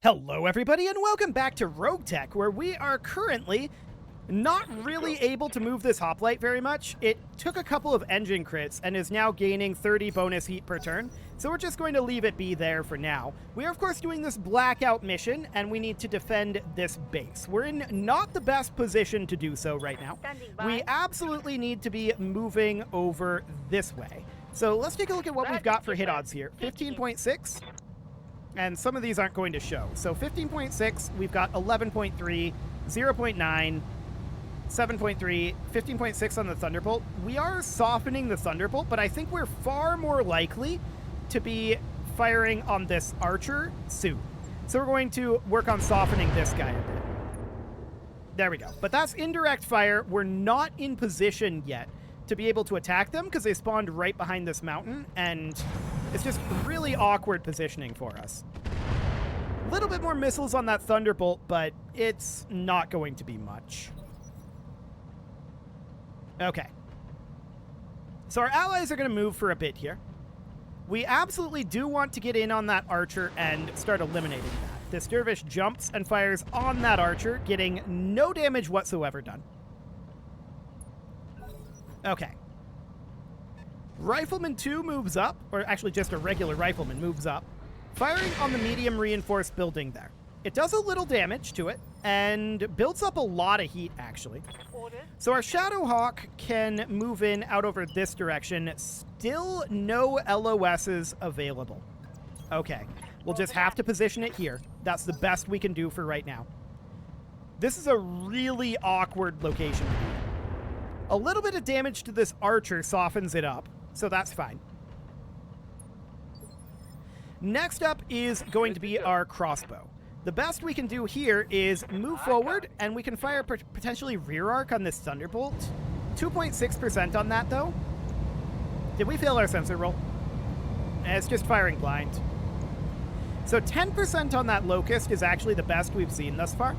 Hello everybody and welcome back to RogueTech, where we are currently not really able to move this hoplite very much. It took a couple of engine crits and is now gaining 30 bonus heat per turn, so we're just going to leave it be there for now. We are of course doing this blackout mission and we need to defend this base. We're in not the best position to do so right now. We absolutely need to be moving over this way. So let's take a look at what we've got for hit odds here. 15.6. And some of these aren't going to show. So 15.6, we've got 11.3, 0.9, 7.3, 15.6 on the Thunderbolt. We are softening the Thunderbolt, but I think we're far more likely to be firing on this Archer soon. So we're going to work on softening this guy a bit. There we go. But that's indirect fire. We're not in position yet to be able to attack them because they spawned right behind this mountain, and it's just really awkward positioning for us. A little bit more missiles on that Thunderbolt, but it's not going to be much. Okay. So our allies are going to move for a bit here. We absolutely do want to get in on that Archer and start eliminating that. This Dervish jumps and fires on that Archer, getting no damage whatsoever done. Okay. Rifleman 2 moves up, or actually just a regular Rifleman moves up, firing on the medium reinforced building there. It does a little damage to it, and builds up a lot of heat, actually. So our Shadowhawk can move in out over this direction. Still no LOSs available. Okay, we'll just have to position it here. That's the best we can do for right now. This is a really awkward location to be in. A little bit of damage to this Archer softens it up, so that's fine. Next up is going to be our crossbow. The best we can do here is move forward, and we can fire potentially rear arc on this Thunderbolt. 2.6% on that, though. Did we fail our sensor roll? It's just firing blind. So 10% on that Locust is actually the best we've seen thus far.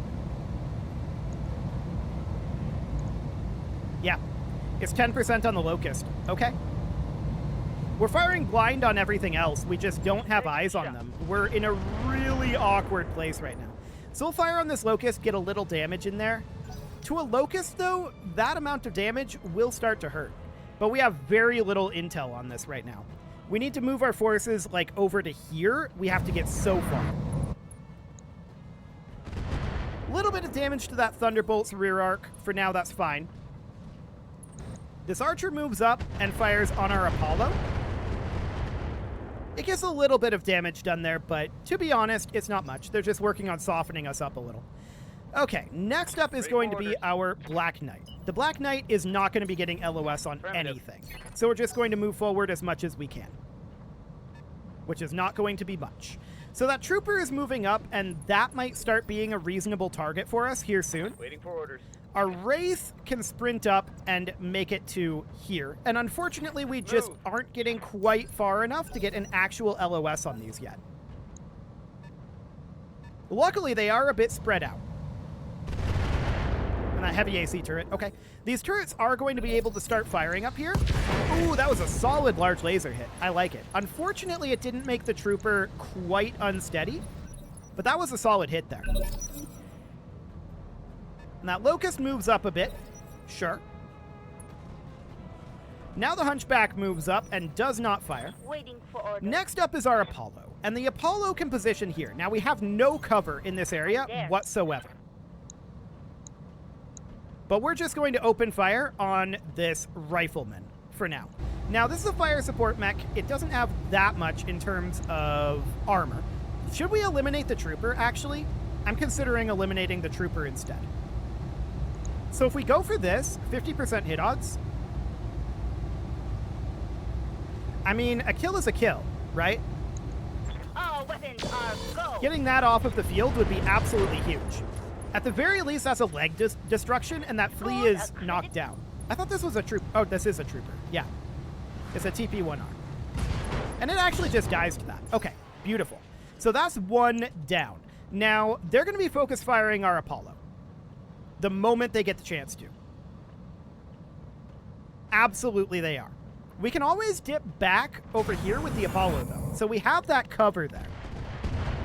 Yeah, it's 10% on the Locust. Okay. We're firing blind on everything else. We just don't have eyes on them. We're in a really awkward place right now. So we'll fire on this Locust, get a little damage in there. To a Locust, though, that amount of damage will start to hurt. But we have very little intel on this right now. We need to move our forces, like, over to here. We have to get so far. A little bit of damage to that Thunderbolt's rear arc. For now, that's fine. This Archer moves up and fires on our Apollo. It gets a little bit of damage done there, but to be honest, it's not much. They're just working on softening us up a little. Okay, next up is going to be our Black Knight. The Black Knight is not going to be getting LOS on anything, so we're just going to move forward as much as we can, which is not going to be much. So that Trooper is moving up, and that might start being a reasonable target for us here soon. Waiting for orders. Our Wraith can sprint up and make it to here. And unfortunately, we just aren't getting quite far enough to get an actual LOS on these yet. Luckily, they are a bit spread out. And that heavy AC turret. Okay. These turrets are going to be able to start firing up here. Ooh, that was a solid large laser hit. I like it. Unfortunately, it didn't make the Trooper quite unsteady. But that was a solid hit there. And that Locust moves up a bit. Sure. Now the Hunchback moves up and does not fire. Waiting for orders. Next up is our Apollo. And the Apollo can position here. Now we have no cover in this area whatsoever. But we're just going to open fire on this Rifleman for now. Now this is a fire support mech. It doesn't have that much in terms of armor. Should we eliminate the Trooper, actually? I'm considering eliminating the Trooper instead. So if we go for this, 50% hit odds. I mean, a kill is a kill, right? All weapons are go. Getting that off of the field would be absolutely huge. At the very least, that's a leg destruction, and that flea is knocked down. I thought this was a trooper. Oh, this is a trooper. Yeah. It's a TP1R. And it actually just dies to that. Okay, beautiful. So that's one down. Now, they're going to be focus firing our Apollo the moment they get the chance to. Absolutely they are. We can always dip back over here with the Apollo, though. So we have that cover there.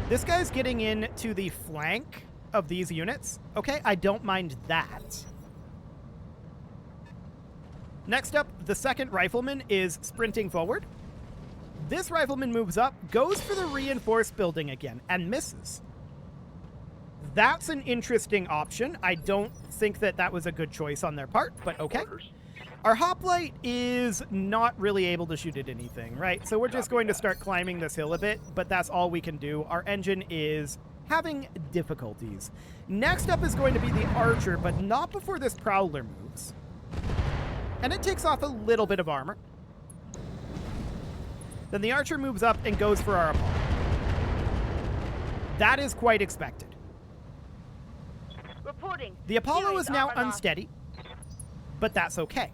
This guy's getting in to the flank of these units. Okay, I don't mind that. Next up, the second rifleman is sprinting forward. This rifleman moves up, goes for the reinforced building again, and misses. That's an interesting option. I don't think that that was a good choice on their part, but okay. Our hoplite is not really able to shoot at anything, right? So we're just going to start climbing this hill a bit, but that's all we can do. Our engine is having difficulties. Next up is going to be the archer, but not before this prowler moves. And it takes off a little bit of armor. Then the archer moves up and goes for our Apollo. That is quite expected. Reporting. The Apollo is now unsteady, but that's okay.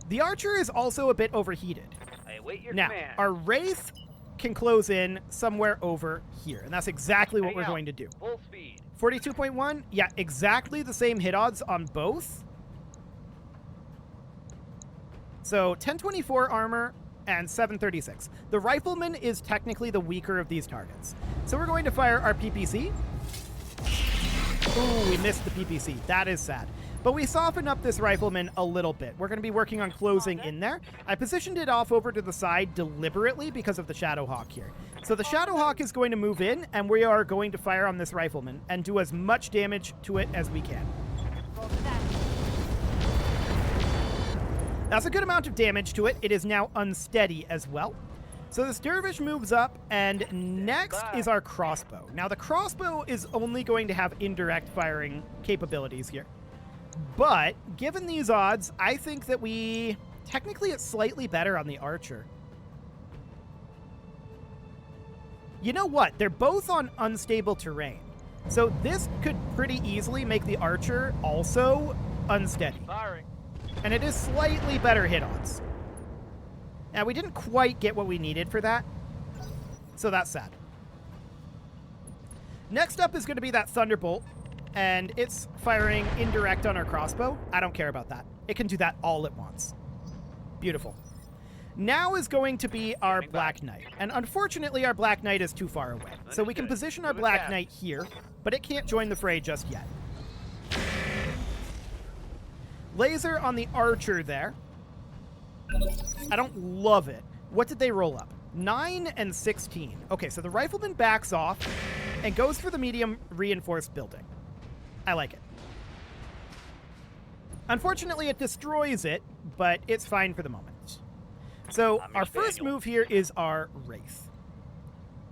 The archer is also a bit overheated. I await your Now, command. our wraith can close in somewhere over here, and that's exactly what Hang we're out. going to do. Full speed. 42.1, yeah, exactly the same hit odds on both. So 1024 armor and 736. The rifleman is technically the weaker of these targets. So we're going to fire our PPC. Ooh, we missed the PPC. That is sad. But we softened up this rifleman a little bit. We're going to be working on closing in there. I positioned it off over to the side deliberately because of the Shadowhawk here. So the Shadowhawk is going to move in, and we are going to fire on this rifleman and do as much damage to it as we can. That's a good amount of damage to it. It is now unsteady as well. So this dervish moves up, and next is our crossbow. Now the crossbow is only going to have indirect firing capabilities here. But given these odds, I think that technically it's slightly better on the archer. You know what? They're both on unstable terrain. So this could pretty easily make the archer also unsteady. Firing. And it is slightly better hit odds. Now, we didn't quite get what we needed for that, so that's sad. Next up is going to be that Thunderbolt, and it's firing indirect on our crossbow. I don't care about that. It can do that all at once. Beautiful. Now is going to be our Black Knight, and unfortunately our Black Knight is too far away. So we can position our Black Knight here, but it can't join the fray just yet. Laser on the archer there. I don't love it. What did they roll up? 9 and 16. Okay, so the rifleman backs off and goes for the medium reinforced building. I like it. Unfortunately, it destroys it, but it's fine for the moment. So our first move here is our Wraith.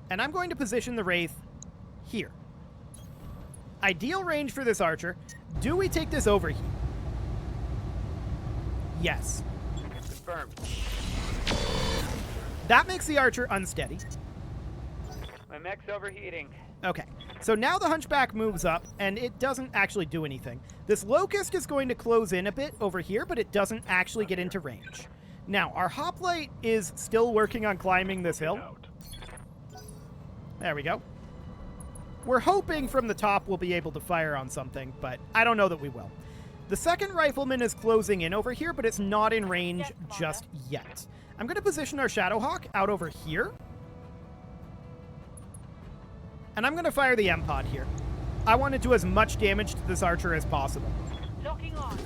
And I'm going to position the Wraith here. Ideal range for this archer. Do we take this overheat? Yes. Confirmed. That makes the archer unsteady. My mech's overheating. Okay, so now the Hunchback moves up, and it doesn't actually do anything. This Locust is going to close in a bit over here, but it doesn't actually get into range. Now, our Hoplite is still working on climbing this hill. There we go. We're hoping from the top we'll be able to fire on something, but I don't know that we will. The second rifleman is closing in over here, but it's not in range just yet. I'm going to position our Shadowhawk out over here. And I'm going to fire the M-Pod here. I want to do as much damage to this archer as possible. Locking on.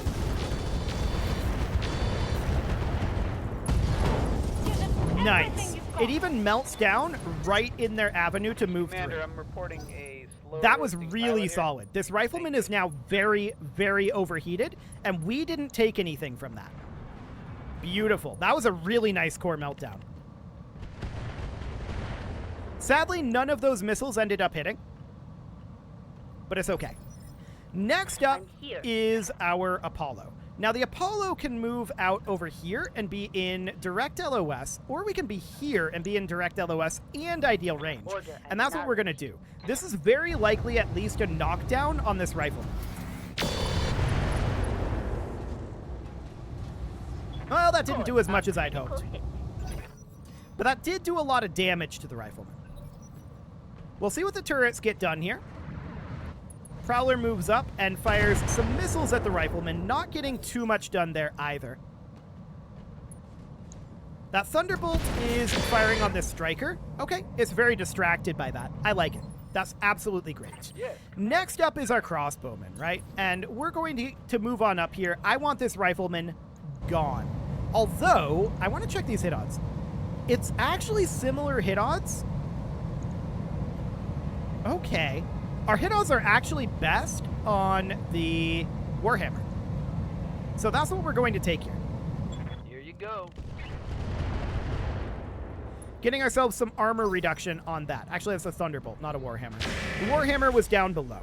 Nice. It even melts down right in their avenue to move Commander, through. I'm reporting a slow That was roasting really pilot here. solid. This rifleman is now very, very overheated, and we didn't take anything from that. Beautiful. That was a really nice core meltdown. Sadly, none of those missiles ended up hitting, but it's okay. Next up I'm here. is our Apollo. Now, the Apollo can move out over here and be in direct LOS, or we can be here and be in direct LOS and ideal range. Order And that's what we're going to do. This is very likely at least a knockdown on this rifleman. Well, that didn't do as much as I'd hoped. But that did do a lot of damage to the rifleman. We'll see what the turrets get done here. Prowler moves up and fires some missiles at the rifleman, not getting too much done there either. That Thunderbolt is firing on this striker. Okay, it's very distracted by that. I like it. That's absolutely great. Yes. Next up is our crossbowman, right? And we're going to move on up here. I want this rifleman gone. Although, I want to check these hit odds. It's actually similar hit odds. Okay. Our hit odds are actually best on the Warhammer. So that's what we're going to take here. Here you go. Getting ourselves some armor reduction on that. Actually, that's a Thunderbolt, not a Warhammer. The Warhammer was down below.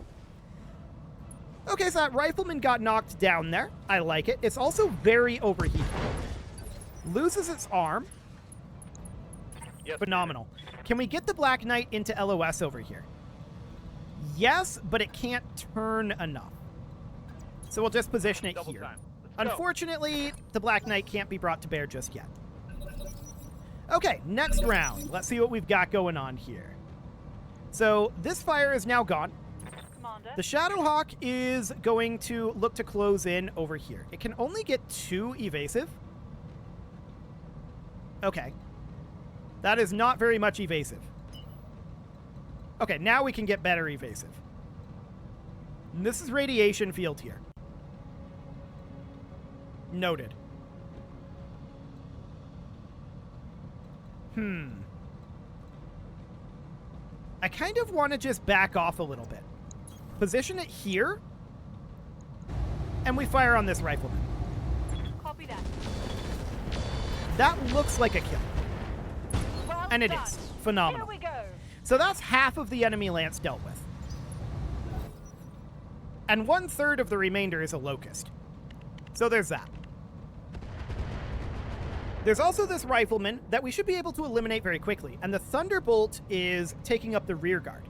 Okay, so that rifleman got knocked down there. I like it. It's also very overheated. Loses its arm. Yes, Phenomenal. Can we get the Black Knight into LOS over here? Yes, but it can't turn enough. So we'll just position it Double here. time. Let's go. Unfortunately, the Black Knight can't be brought to bear just yet. Okay, next round. Let's see what we've got going on here. So this fire is now gone. Commander. The Shadowhawk is going to look to close in over here. It can only get 2 evasive. Okay. That is not very much evasive. Okay, now we can get better evasive. And this is radiation field here. Noted. I kind of want to just back off a little bit. Position it here. And we fire on this rifleman. Copy that. That looks like a kill. Well And it done. is. Phenomenal. Here we go. So that's half of the enemy lance dealt with. And 1/3 of the remainder is a locust. So there's that. There's also this rifleman that we should be able to eliminate very quickly. And the Thunderbolt is taking up the rear guard.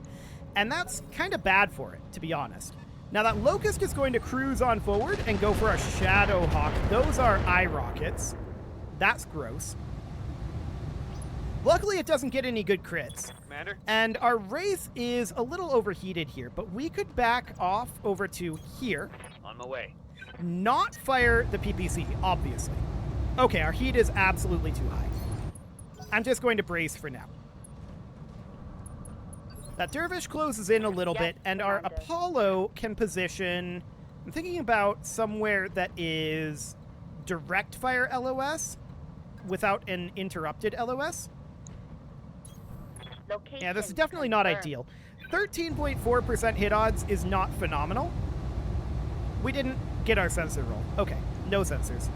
And that's kind of bad for it, to be honest. Now that locust is going to cruise on forward and go for a Shadowhawk. Those are eye rockets. That's gross. Luckily, it doesn't get any good crits. Commander. And our Wraith is a little overheated here, but we could back off over to here. On my way. Not fire the PPC, obviously. Okay, our heat is absolutely too high. I'm just going to brace for now. That Dervish closes in a little Yes, bit, and our Commander. Apollo can position... I'm thinking about somewhere that is direct fire LOS without an interrupted LOS. Location Yeah, this is definitely not confirmed. ideal. 13.4% hit odds is not phenomenal. We didn't get our sensor roll. Okay, no sensors.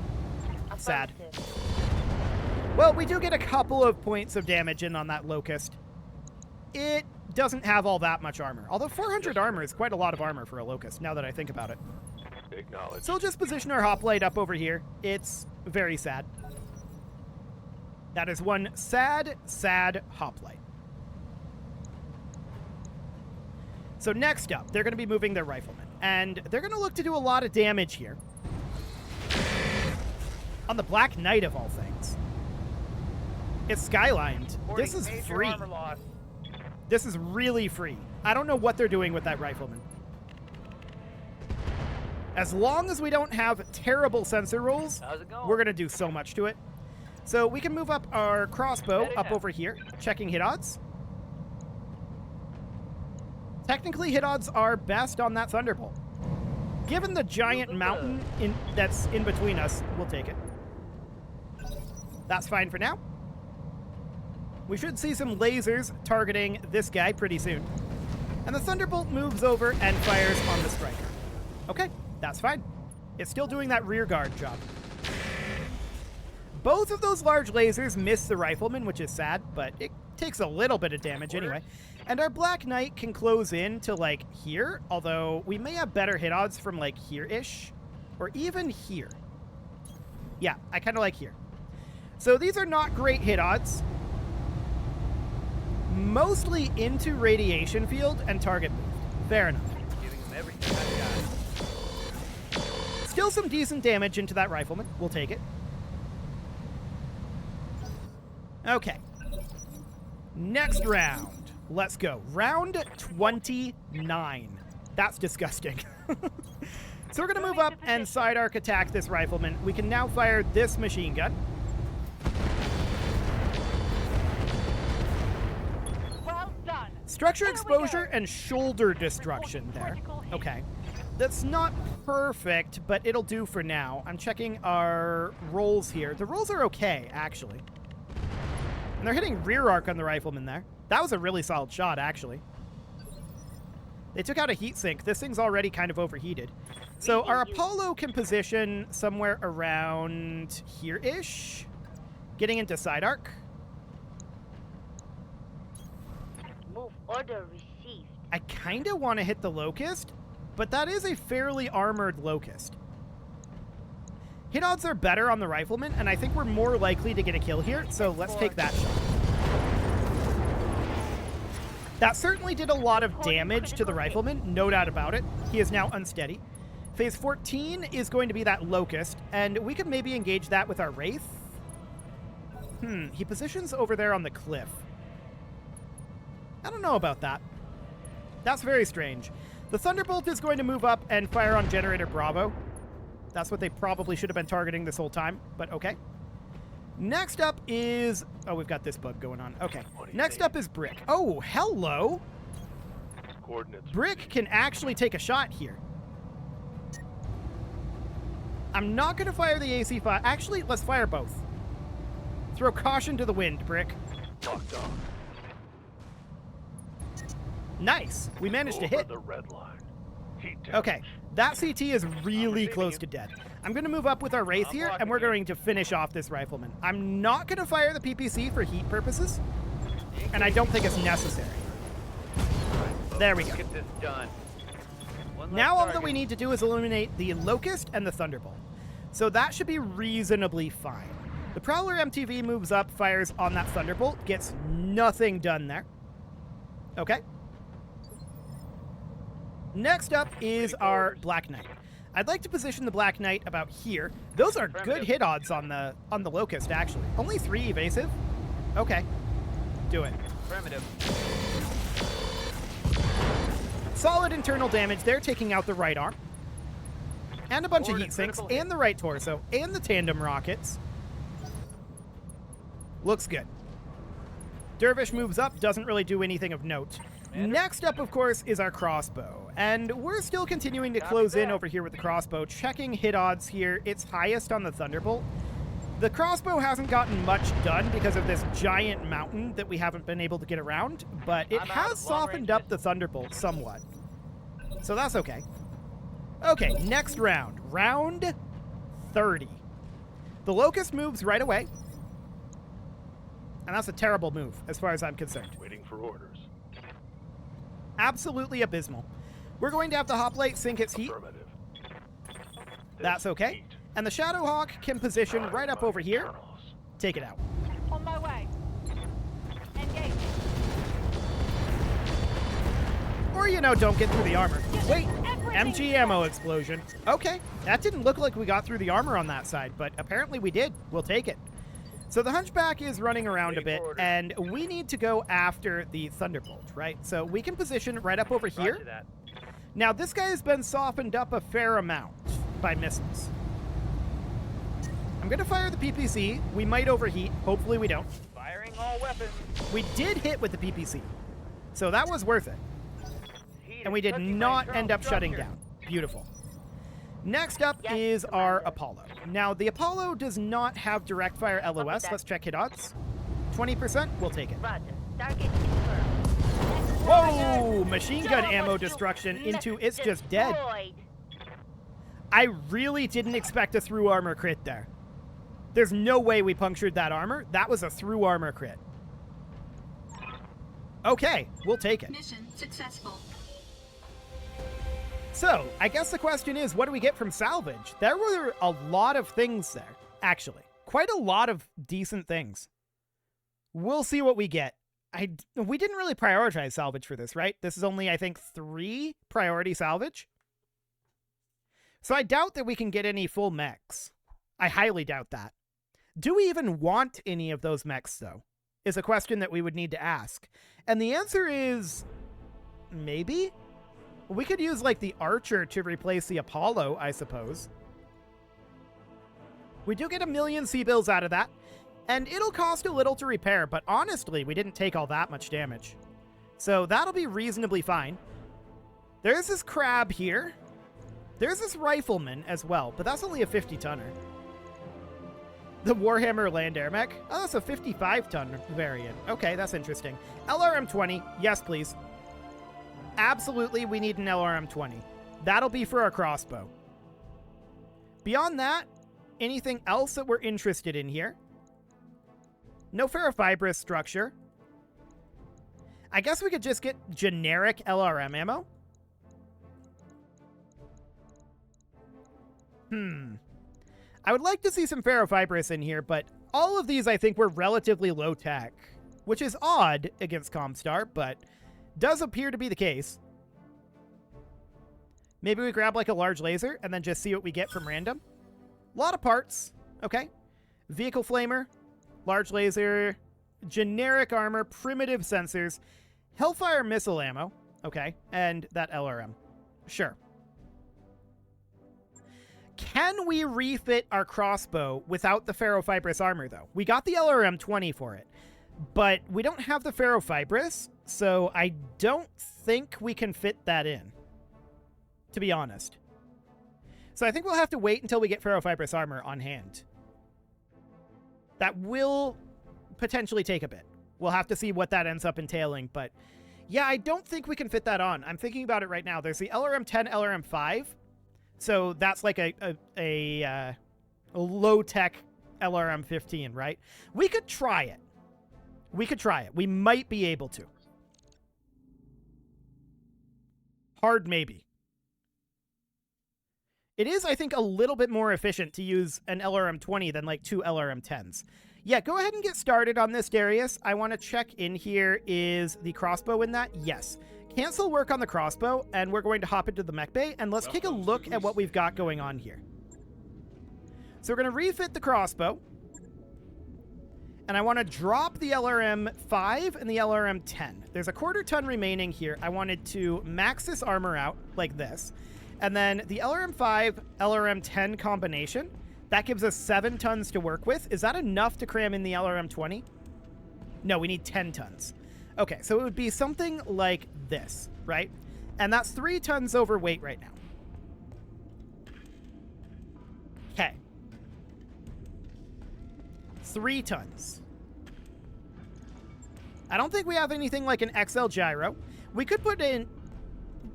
Sad. Affirmative. Well, we do get a couple of points of damage in on that Locust. It doesn't have all that much armor. Although 400 armor is quite a lot of armor for a Locust, now that I think about it. Acknowledge. So we'll just position our hoplite up over here. It's very sad. That is one sad, sad hoplite. So next up, they're going to be moving their riflemen. And they're going to look to do a lot of damage here. On the Black Knight, of all things. It's skylined. This is Major free. armor loss. This is really free. I don't know what they're doing with that rifleman. As long as we don't have terrible sensor rolls, How's it going? we're going to do so much to it. So we can move up our crossbow Heading up up. over here, checking hit odds. Technically, hit odds are best on that Thunderbolt. Given the giant mountain that's in between us, we'll take it. That's fine for now. We should see some lasers targeting this guy pretty soon. And the Thunderbolt moves over and fires on the Striker. Okay, that's fine. It's still doing that rear guard job. Both of those large lasers miss the rifleman, which is sad, but it takes a little bit of damage anyway. And our Black Knight can close in to, like, here, although we may have better hit odds from, like, here-ish, or even here. Yeah, I kind of like here. So these are not great hit odds. Mostly into radiation field and target moved. Fair enough. Giving them everything I've got. Still some decent damage into that rifleman. We'll take it. Okay. Next round. Let's go. Round 29. That's disgusting. So we're going to move up and side arc attack this rifleman. We can now fire this machine gun. Well done. Structure Here we exposure go. and shoulder destruction there. Critical hit. Okay. That's not perfect, but it'll do for now. I'm checking our rolls here. The rolls are okay, actually. And they're hitting rear arc on the rifleman there. That was a really solid shot, actually. They took out a heat sink. This thing's already kind of overheated. So our Apollo can position somewhere around here-ish. Getting into side arc. Move order received. I kind of want to hit the Locust, but that is a fairly armored Locust. Hit odds are better on the rifleman, and I think we're more likely to get a kill here, so let's take that shot. That certainly did a lot of damage to the rifleman, no doubt about it. He is now unsteady. Phase 14 is going to be that Locust, and we could maybe engage that with our Wraith. He positions over there on the cliff. I don't know about that. That's very strange. The Thunderbolt is going to move up and fire on Generator Bravo. That's what they probably should have been targeting this whole time, but okay. Next up is... Oh, we've got this bug going on. Okay. Next up is Brick. Oh, hello! Coordinates. Brick can actually take a shot here. I'm not going to fire the AC fire. Actually, let's fire both. Throw caution to the wind, Brick. Locked on. Nice. We managed to hit. The red line. Heat Okay. That CT is really close to dead. I'm going to move up with our Wraith here, and we're going to finish off this rifleman. I'm not going to fire the PPC for heat purposes, and I don't think it's necessary. There we go. Get this done. One less Now all that target. we need to do is eliminate the Locust and the Thunderbolt. So that should be reasonably fine. The Prowler MTV moves up, fires on that Thunderbolt, gets nothing done there. Okay. Next up is our Black Knight. I'd like to position the Black Knight about here. Those are good hit odds on the Locust, actually. Only 3 evasive. Okay. Do it. Primitive. Solid internal damage. They're taking out the right arm. And a bunch of heat sinks. And the right torso. And the tandem rockets. Looks good. Dervish moves up. Doesn't really do anything of note. Next up, of course, is our crossbow. And we're still continuing to close in over here with the crossbow. Checking hit odds here. It's highest on the Thunderbolt. The crossbow hasn't gotten much done because of this giant mountain that we haven't been able to get around. But it has softened up the Thunderbolt somewhat. So that's okay. Okay, next round. Round 30. The Locust moves right away. And that's a terrible move, as far as I'm concerned. Waiting for orders. Absolutely abysmal. We're going to have the Hoplite sink its heat. Affirmative. That's okay. And the Shadowhawk can position right up over here. Take it out. On my way. Engage. Or, you know, don't get through the armor. Wait, MG ammo explosion. Okay, that didn't look like we got through the armor on that side, but apparently we did. We'll take it. So the Hunchback is running around a bit, and we need to go after the Thunderbolt, right? So we can position right up over here. Now, this guy has been softened up a fair amount by missiles. I'm going to fire the PPC. We might overheat. Hopefully we don't. Firing all weapons. We did hit with the PPC, so that was worth it. And we did not end up shutting down. Beautiful. Next up is our Apollo. Now, the Apollo does not have direct fire LOS. Let's check hit odds. 20%, we'll take it. Roger. Target confirmed. Whoa! Machine gun ammo destruction into it's just dead. Destroyed. I really didn't expect a through armor crit there. There's no way we punctured that armor. That was a through armor crit. Okay, we'll take it. Mission successful. So, I guess the question is, what do we get from Salvage? There were a lot of things there, actually. Quite a lot of decent things. We'll see what we get. We didn't really prioritize Salvage for this, right? This is only, I think, 3 priority Salvage. So I doubt that we can get any full mechs. I highly doubt that. Do we even want any of those mechs, though? Is a question that we would need to ask. And the answer is... maybe? We could use, like, the Archer to replace the Apollo, I suppose. We do get 1 million C-bills out of that, and it'll cost a little to repair, but honestly, we didn't take all that much damage. So that'll be reasonably fine. There's this crab here. There's this rifleman as well, but that's only a 50-tonner. The Warhammer Land Air Mech? Oh, that's a 55-ton variant. Okay, that's interesting. LRM-20. Yes, please. Absolutely, we need an LRM-20. That'll be for our crossbow. Beyond that, anything else that we're interested in here? No ferrofibrous structure. I guess we could just get generic LRM ammo. I would like to see some ferrofibrous in here, but all of these I think were relatively low tech, which is odd against Comstar, but does appear to be the case. Maybe we grab like a large laser and then just see what we get from random. A lot of parts. Okay. Vehicle flamer, large laser, generic armor, primitive sensors, Hellfire missile ammo. Okay. And that LRM. Sure. Can we refit our crossbow without the ferrofibrous armor, though? We got the LRM-20 for it, but we don't have the ferrofibrous, so I don't think we can fit that in, to be honest. So I think we'll have to wait until we get ferrofibrous armor on hand. That will potentially take a bit. We'll have to see what that ends up entailing, but yeah, I don't think we can fit that on. I'm thinking about it right now. There's the LRM-10, LRM-5. So that's like a low-tech LRM-15, right? We could try it. We could try it. We might be able to. Hard maybe. It is, I think, a little bit more efficient to use an LRM-20 than like 2 LRM-10s. Yeah, go ahead and get started on this, Darius. I want to check in here. Is the crossbow in that? Yes. Cancel work on the crossbow, and we're going to hop into the mech bay, and let's take a look at what we've got going on here. So we're going to refit the crossbow, and I want to drop the LRM-5 and the LRM-10. There's a 1/4 ton remaining here. I wanted to max this armor out like this, and then the LRM-5, LRM-10 combination, that gives us 7 tons to work with. Is that enough to cram in the LRM-20? No, we need 10 tons. Okay, so it would be something like this, right? And that's 3 tons overweight right now. Okay. 3 tons. I don't think we have anything like an XL gyro. We could put in...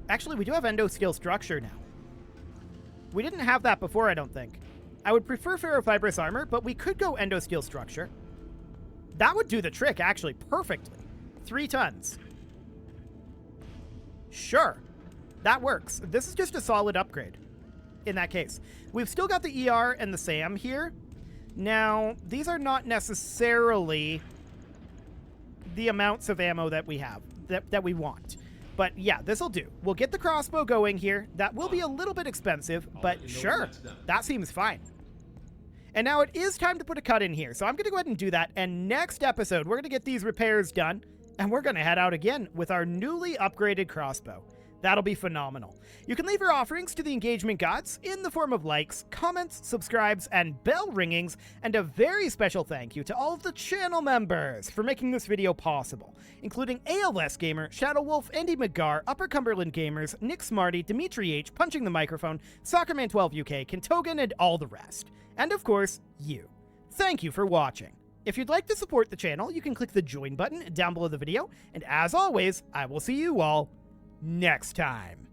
Actually, we do have endo steel structure now. We didn't have that before, I don't think. I would prefer ferrofibrous armor, but we could go endo steel structure. That would do the trick, actually, perfectly. 3 tons. Sure. That works. This is just a solid upgrade in that case. We've still got the ER and the SAM here. Now, these are not necessarily the amounts of ammo that we have, that we want. But yeah, this'll do. We'll get the crossbow going here. That will be a little bit expensive, but sure. That seems fine. And now it is time to put a cut in here. So I'm going to go ahead and do that. And next episode, we're going to get these repairs done. And we're going to head out again with our newly upgraded crossbow. That'll be phenomenal. You can leave your offerings to the engagement gods in the form of likes, comments, subscribes, and bell ringings. And a very special thank you to all of the channel members for making this video possible, including ALS Gamer, Shadow Wolf, Andy McGar, Upper Cumberland Gamers, Nick Smarty, Dimitri H, Punching the Microphone, Soccerman12 UK, Kentogan, and all the rest. And of course, you. Thank you for watching. If you'd like to support the channel, you can click the join button down below the video. And as always, I will see you all next time.